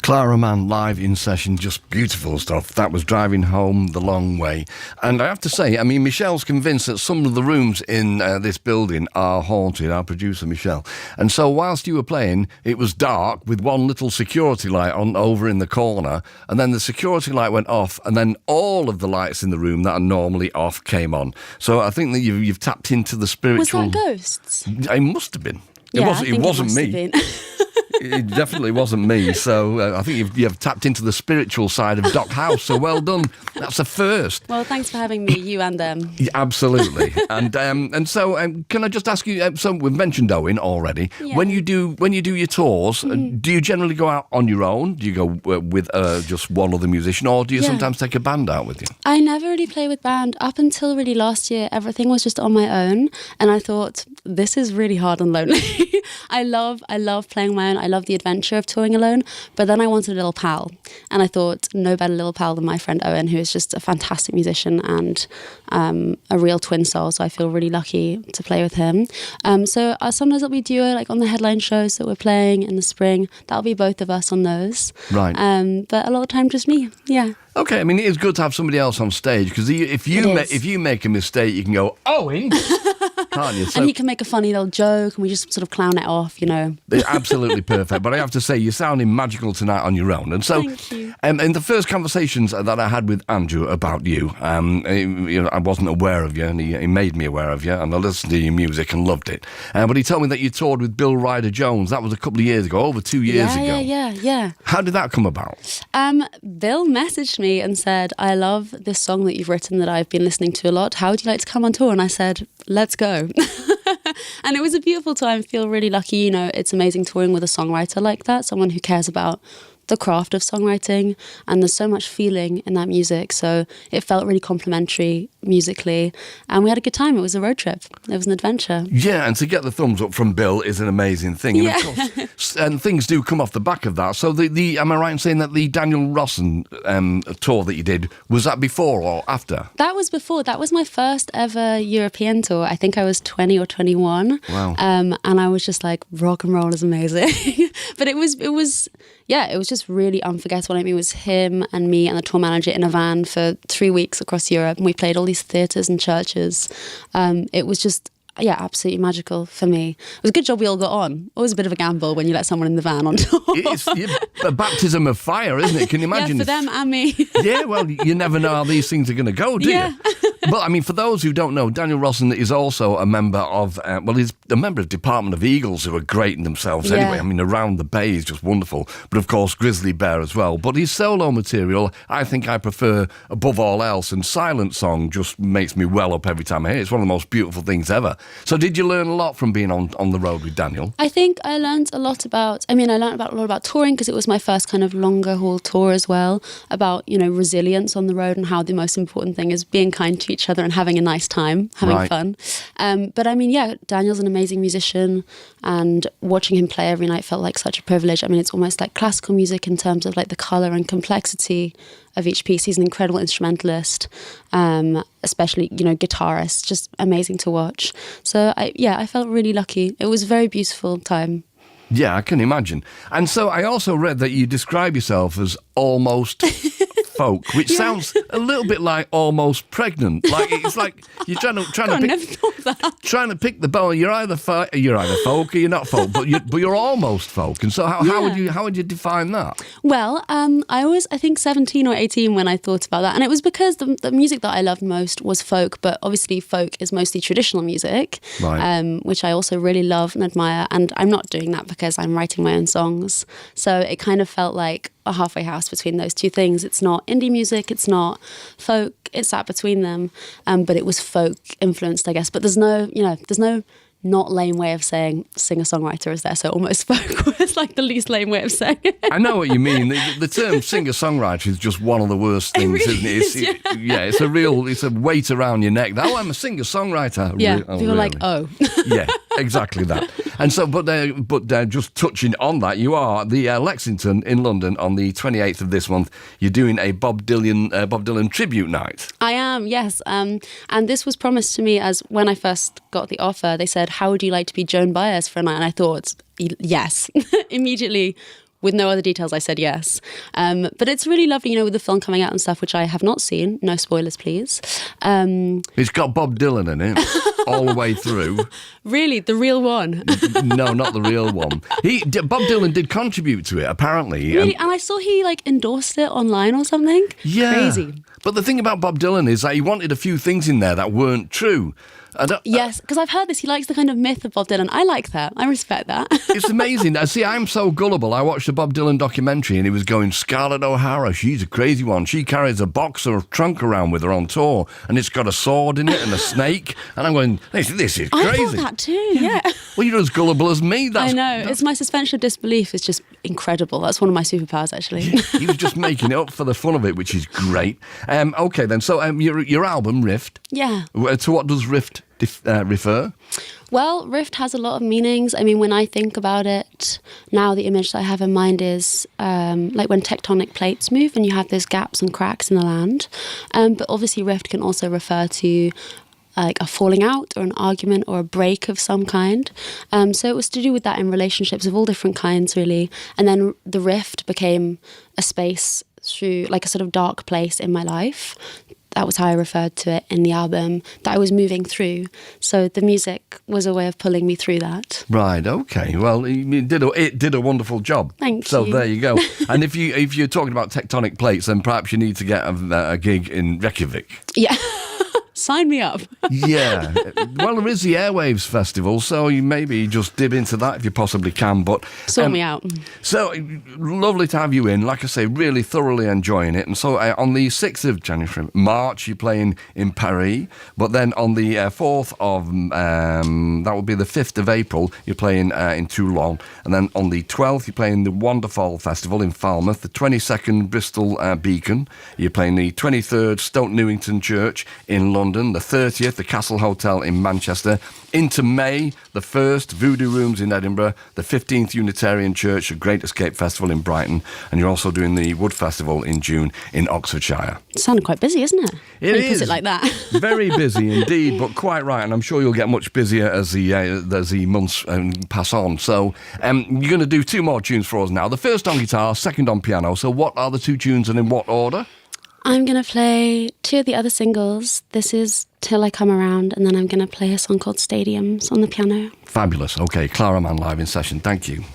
Clara Mann live in session, just beautiful stuff. That was Driving Home the Long Way. And I have to say, I mean, Michelle's convinced that some of the rooms in this building are haunted, our producer Michelle. And so whilst you were playing, it was dark with one little security light on over in the corner, and then the security light went off, and then all of the lights in the room that are normally off came on. So I think that you've tapped into the spiritual... Was that ghosts? It must have been. Yeah, it wasn't me. It definitely wasn't me. So I think you've tapped into the spiritual side of Dock House. So well done. That's a first. Well, thanks for having me, you and them. Yeah, absolutely. And so can I just ask you? So we've mentioned Owen already. Yeah. When you do your tours, do you generally go out on your own? Do you go with just one other musician, or do you sometimes take a band out with you? I never really play with band up until really last year. Everything was just on my own, and I thought this is really hard and lonely. I love playing on my own. I love the adventure of touring alone, but then I wanted a little pal, and I thought no better little pal than my friend Owen, who is just a fantastic musician and a real twin soul, so I feel really lucky to play with him. So sometimes it'll be duo, like on the headline shows that we're playing in the spring. That'll be both of us on those. Right. But a lot of time just me, yeah. Okay, I mean, it is good to have somebody else on stage, because if you make a mistake, you can go, Owen, can't you? So, and he can make a funny little joke, and we just sort of clown it off, you know. Absolutely perfect. But I have to say, you're sounding magical tonight on your own. And so, thank you. In the first conversations that I had with Andrew about you, I wasn't aware of you, and he made me aware of you, and I listened to your music and loved it. But he told me that you toured with Bill Ryder-Jones. That was a couple of years ago, over 2 years ago. Yeah. How did that come about? Bill messaged me and said, I love this song that you've written that I've been listening to a lot. How would you like to come on tour? And I said, let's go. And it was a beautiful time. I feel really lucky. You know, it's amazing touring with a songwriter like that, someone who cares about the craft of songwriting, and there's so much feeling in that music, so it felt really complimentary musically, and we had a good time. It was a road trip. It was an adventure. Yeah, and to get the thumbs up from Bill is an amazing thing. And, of course, and things do come off the back of that. So the am I right in saying that the Daniel Rossen tour that you did, was that before or after? That was before. That was my first ever European tour. I think I was 20 or 21. Wow. And I was just like, rock and roll is amazing. But it was just really unforgettable. I mean, it was him and me and the tour manager in a van for 3 weeks across Europe, and we played all these theatres and churches. It was just, absolutely magical for me. It was a good job we all got on. Always a bit of a gamble when you let someone in the van on tour. It's a baptism of fire, isn't it? Can you imagine? Yeah, for them and me. Yeah, well, you never know how these things are going to go, do you? But, I mean, for those who don't know, Daniel Rossen is also a member of, he's a member of Department of Eagles, who are great in themselves anyway. I mean, Around the Bay is just wonderful. But, of course, Grizzly Bear as well. But his solo material, I think I prefer above all else. And Silent Song just makes me well up every time I hear it. It's one of the most beautiful things ever. So did you learn a lot from being on the road with Daniel? I think I learned a lot about, a lot about touring, because it was my first kind of longer haul tour as well, about, resilience on the road, and how the most important thing is being kind to each other and having a nice time, having fun. But I mean, Daniel's an amazing musician, and watching him play every night felt like such a privilege. I mean, it's almost like classical music in terms of like the colour and complexity of each piece. He's an incredible instrumentalist, especially, guitarist, just amazing to watch. So I felt really lucky. It was a very beautiful time. Yeah, I can imagine. And so I also read that you describe yourself as almost folk, which sounds a little bit like almost pregnant. Like it's like you're trying to pick the bone. You're either folk or you're not folk, but you're almost folk. And so how would you define that? Well, I was, I think, 17 or 18 when I thought about that, and it was because the music that I loved most was folk. But obviously, folk is mostly traditional music, which I also really love and admire. And I'm not doing that because I'm writing my own songs. So it kind of felt like a halfway house between those two things. It's not indie music, it's not folk, it's sat between them, but it was folk influenced, I guess. But there's no not lame way of saying singer-songwriter, is there? So almost folk was like the least lame way of saying it. I know what you mean. The term singer-songwriter is just one of the worst things, really isn't it? It's a weight around your neck. Oh, I'm a singer-songwriter. Yeah, people are like, oh. Yeah, exactly that. And so, but just touching on that, you are the Lexington in London on the 28th of this month. You're doing a Bob Dylan tribute night. I am, yes. And this was promised to me as when I first got the offer. They said, how would you like to be Joan Baez for a night? And I thought, yes, immediately with no other details, I said yes. But it's really lovely, with the film coming out and stuff, which I have not seen. No spoilers, please. It's got Bob Dylan in it all the way through. Really? The real one? No, not the real one. Bob Dylan did contribute to it, apparently. Really? And I saw he endorsed it online or something. Yeah. Crazy. But the thing about Bob Dylan is that he wanted a few things in there that weren't true. Yes, because I've heard this. He likes the kind of myth of Bob Dylan. I like that. I respect that. It's amazing. See, I'm so gullible. I watched a Bob Dylan documentary and he was going, Scarlett O'Hara, she's a crazy one. She carries a box or a trunk around with her on tour and it's got a sword in it and a snake. And I'm going, this is crazy. I thought that too, yeah. Well, you're as gullible as me. I know. It's my suspension of disbelief is just incredible. That's one of my superpowers, actually. He was just making it up for the fun of it, which is great. Okay, then. So your album, Rift. Yeah. To what does Rift refer? Well, Rift has a lot of meanings. I mean, when I think about it, now the image that I have in mind is like when tectonic plates move and you have those gaps and cracks in the land. But obviously Rift can also refer to like a falling out or an argument or a break of some kind. So it was to do with that in relationships of all different kinds, really. And then the rift became a space through like a sort of dark place in my life. That was how I referred to it in the album, that I was moving through. So the music was a way of pulling me through that. Right, okay. Well, it did a wonderful job. Thank you. So there you go. And if you're talking about tectonic plates, then perhaps you need to get a gig in Reykjavik. Yeah. Sign me up. Yeah. Well, there is the Airwaves Festival, so you maybe just dip into that if you possibly can. But sort me out. So lovely to have you in. Like I say, really thoroughly enjoying it. And so on the 6th of January, March, you're playing in Paris. But then on the 4th of, that will be the 5th of April, you're playing in Toulon. And then on the 12th, you're playing the Wonderfall Festival in Falmouth. The 22nd, Bristol Beacon. You're playing the 23rd, Stoke Newington Church in London. The 30th, the Castle Hotel in Manchester. Into May, the 1st, Voodoo Rooms in Edinburgh. The 15th Unitarian Church, a Great Escape Festival in Brighton. And you're also doing the Wood Festival in June in Oxfordshire. It sounded quite busy, isn't it? It when is. You put it like that. Very busy indeed, but quite right. And I'm sure you'll get much busier as the months pass on. So you're going to do 2 more tunes for us now. The first on guitar, second on piano. So what are the 2 tunes and in what order? I'm going to play 2 of the other singles. This is Till I Come Around, and then I'm going to play a song called Stadiums on the piano. Fabulous. Okay, Clara Mann live in session. Thank you.